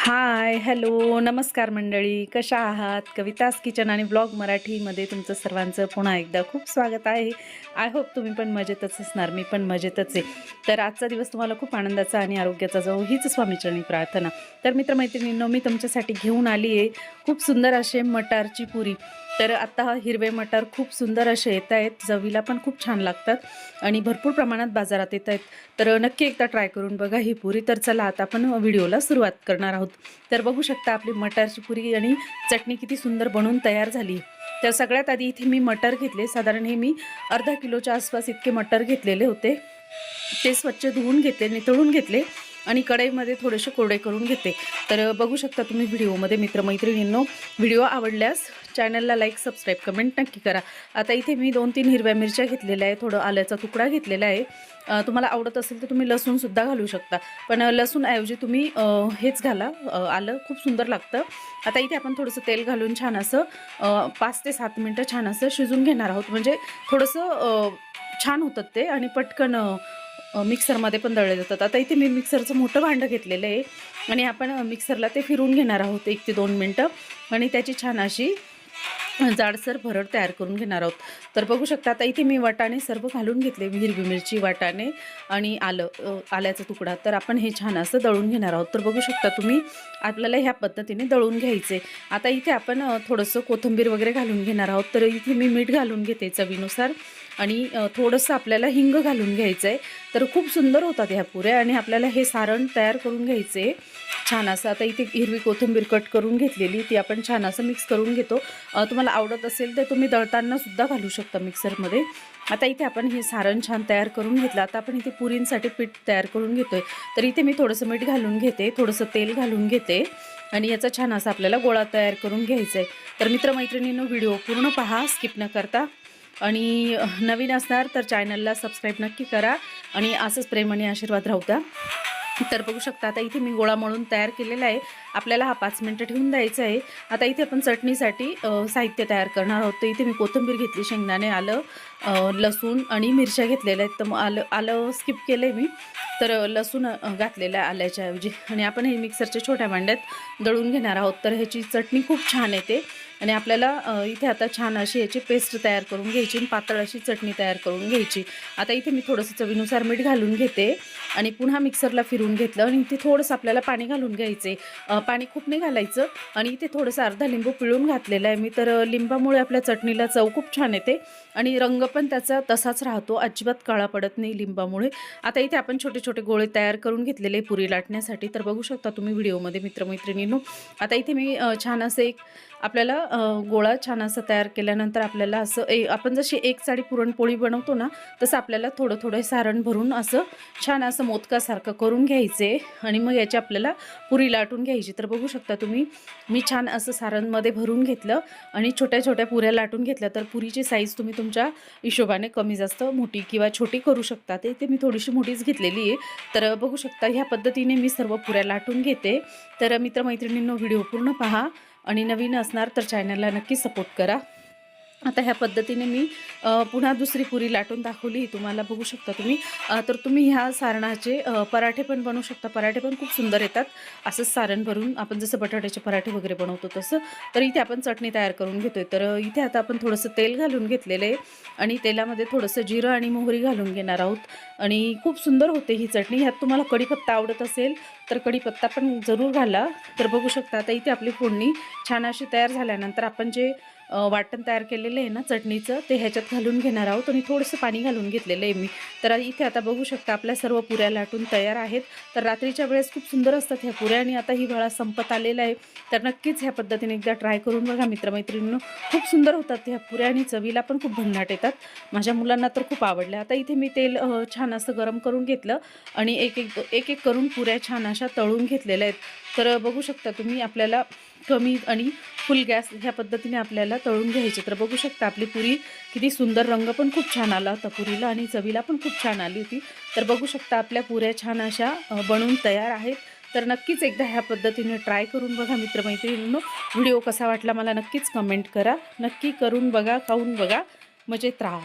हाय, hello, नमस्कार मंडळी. कशा आहात? कविताज किचन आणि ब्लॉग मराठीमध्ये तुमचं सर्वांचं पुन्हा एकदा खूप स्वागत आहे. आय होप तुम्ही पण मजेतच असणार, मी पण मजेतच आहे. तर आजचा दिवस तुम्हाला खूप आनंदाचा आणि आरोग्याचा जावो हीच स्वामीचरणी प्रार्थना. तर मित्रमैत्रिणींनो, मी तुमच्यासाठी घेऊन आली आहे खूप सुंदर असे मटारची पुरी. तर आता हिरवे मटार खूप सुंदर असे येत आहेत, चवीला पण खूप छान लागतात आणि भरपूर प्रमाणात बाजारात येत आहेत. तर नक्की एकदा ट्राय करून बघा ही पुरी. तर चला आता आपण व्हिडिओला सुरुवात करणार आहोत. तर बघू शकता आपली मटारची पुरी आणि चटणी किती सुंदर बनवून तयार झाली. तर सगळ्यात आधी इथे मी मटर घेतले, साधारण हे मी अर्धा किलोच्या आसपास इतके मटर घेतलेले होते. ते स्वच्छ धुवून घेतले, नितळून घेतले आणि कढईमध्ये थोडेसे कोरडे करून घेते. तर बघू शकता तुम्ही व्हिडिओमध्ये मित्रमैत्रिणींनो. व्हिडिओ आवडल्यास चॅनलला लाईक, सबस्क्राईब, कमेंट नक्की करा. आता इथे मी 2-3 हिरव्या मिरच्या घेतलेल्या आहे, थोडं आल्याचा तुकडा घेतलेला आहे. तुम्हाला आवडत असेल तर तुम्ही लसूणसुद्धा घालू शकता, पण लसूणऐवजी तुम्ही हेच घाला, आलं खूप सुंदर लागतं. आता इथे आपण थोडंसं तेल घालून छान असं 5 ते 7 मिनटं छान असं शिजून घेणार आहोत. म्हणजे थोडंसं छान होतं ते आणि पटकन मिक्सरमध्ये पण दळले जातात. आता इथे मी मिक्सरचं मोठं भांडं घेतलेलं आहे आणि आपण मिक्सरला ते फिरवून घेणार आहोत 1 ते 2 मिनटं आणि त्याची छान अशी जाडसर भरड तयार करून घेणार आहोत. तर बघू शकता आता इथे मी वाटाणे सर्व घालून घेतले, हिरवी मिरची, वाटाणे आणि आल्याचा तुकडा. तर आपण हे छान असं दळून घेणार आहोत. तर बघू शकता तुम्ही आपल्याला ह्या पद्धतीने दळून घ्यायचे. आता इथे आपण थोडंसं कोथिंबीर वगैरे घालून घेणार आहोत. तर इथे मी मीठ घालून घेते चवीनुसार आणि थोडंसं आपल्याला हिंग घालून घ्यायचं आहे. तर खूप सुंदर होतात ह्या पुऱ्या आणि आपल्याला हे सारण तयार करून घ्यायचे छान असं. आता इथे हिरवी कोथिंबीर कट करून घेतलेली ती आपण छान असं मिक्स करून घेतो. तुम्हाला आवडत असेल तर तुम्ही दळताना सुद्धा घालू शकता मिक्सरमध्ये. आता इथे आपण हे सारण छान तयार करून घेतलं. आता आपण इथे पुरींसाठी पीठ तयार करून घेतोय. तर इथे मी थोडंसं मीठ घालून घेते, थोडंसं तेल घालून घेते आणि याचा छान असा आपल्याला गोळा तयार करून घ्यायचा आहे. तर मित्रमैत्रिणींनो, व्हिडिओ पूर्ण पहा, स्किप न करता. आणि नवीन असणार तर चॅनलला सबस्क्राईब नक्की करा आणि असंच प्रेम आणि आशीर्वाद राहू द्या. तर बघू शकता आता इथे मी गोळा मळून तयार केलेला आहे. आपल्याला हा 5 मिनटं ठेवून द्यायचा आहे. आता इथे आपण चटणीसाठी साहित्य तयार करणार आहोत. तर इथे मी कोथिंबीर घेतली, शेंगदाणे, आलं, लसूण आणि मिरच्या घेतलेल्या आहेत. तर मग आलं स्किप केलं आहे मी, तर लसूण घातलेलं आहे आल्याच्या ऐवजी. आणि आपण हे मिक्सरच्या छोट्या भांड्यात दळून घेणार आहोत. तर ह्याची चटणी खूप छान येते आणि आपल्याला इथे आता छान अशी याची पेस्ट तयार करून घ्यायची आणि पातळ अशी चटणी तयार करून घ्यायची. आता इथे मी थोडंसं चवीनुसार मीठ घालून घेते आणि पुन्हा मिक्सरला फिरून घेतलं आणि इथे थोडंसं आपल्याला पाणी घालून घ्यायचे. पाणी खूप नाही घालायचं आणि इथे थोडंसं अर्धा लिंबू पिळून घातलेला आहे मी. तर लिंबामुळे आपल्या चटणीला चव खूप छान येते आणि रंग पण त्याचा तसाच राहतो, अजिबात काळा पडत नाही लिंबामुळे. आता इथे आपण छोटे छोटे गोळे तयार करून घेतलेले पुरी लाटण्यासाठी. तर बघू शकता तुम्ही व्हिडिओमध्ये मित्रमैत्रिणींनो. आता इथे मी छान असं एक आपल्याला गोळा छान असा तयार केल्यानंतर आपल्याला असं आपण जशी एक चाळी पुरणपोळी बनवतो ना, तसं आपल्याला थोडं थोडं सारण भरून असं छान असं मोदकासारखं करून घ्यायचे आणि मग याची आपल्याला पुरी लाटून घ्यायची. तर बघू शकता तुम्ही मी छान असं सारणमध्ये भरून घेतलं आणि छोट्या छोट्या पुऱ्या लाटून घेतल्या. तर पुरीची साईज तुम्ही तुमच्या हिशोबाने कमी जास्त मोठी किंवा छोटी करू शकता. ते मी थोडीशी मोठीच घेतलेली आहे. तर बघू शकता ह्या पद्धतीने मी सर्व पुऱ्या लाटून घेते. तर मित्रमैत्रिणींनो, व्हिडिओ पूर्ण पहा आणि नवीन असणार तर चॅनलला नक्की सपोर्ट करा. आता ह्या पद्धतीने मी पुन्हा दुसरी पुरी लाटून दाखवली तुम्हाला. बघू शकता तुम्ही. तर तुम्ही ह्या सारणाचे पराठे पण बनवू शकता. पराठे पण खूप सुंदर येतात असंच सारण भरून, आपण जसं बटाट्याचे पराठे वगैरे बनवतो तसं. तर इथे आपण चटणी तयार करून घेतोय. तर इथे आता आपण थोडंसं तेल घालून घेतलेलं आहे आणि तेलामध्ये थोडंसं जिरं आणि मोहरी घालून घेणार आहोत आणि खूप सुंदर होते ही चटणी. ह्यात तुम्हाला कढीपत्ता आवडत असेल तर कढीपत्ता पण जरूर घाला. तर बघू शकता आता इथे आपली फोडणी छान अशी तयार झाल्यानंतर आपण जे वाटण तयार केलेलं आहे ना चटणीचं, ते ह्याच्यात घालून घेणार आहोत आणि थोडंसं पाणी घालून घेतलेलं आहे मी. तर इथे आता बघू शकता आपल्या सर्व पुऱ्या लाटून तयार आहेत. तर रात्रीच्या वेळेस खूप सुंदर असतात ह्या पुऱ्या आणि आता ही वेळा संपत आलेला आहे. तर नक्कीच ह्या पद्धतीने एकदा ट्राय करून बघा मित्रमैत्रिणींनो. खूप सुंदर होतात ह्या पुऱ्या आणि चवीला पण खूप भन्नाट येतात. माझ्या मुलांना तर खूप आवडल्या. आता इथे मी तेल छान असं गरम करून घेतलं आणि एक एक करून पुऱ्या छान अशा तळून घेतलेल्या आहेत. तर बघू शकता तुम्ही आपल्याला कमी आणि फुल गॅस ह्या पद्धतीने आपल्याला तळून घ्यायचे. तर बघू शकता आपली पुरी किती सुंदर, रंग पण खूप छान आला होता पुरीला आणि चवीला पण खूप छान आली होती. तर बघू शकता आपल्या पुऱ्या छान अशा बनवून तयार आहेत. तर नक्कीच एकदा ह्या पद्धतीने ट्राय करून बघा मित्रमैत्रिणींनो. व्हिडिओ कसा वाटला मला नक्कीच कमेंट करा. नक्की करून बघा, खाऊन बघा, मजेत राहा.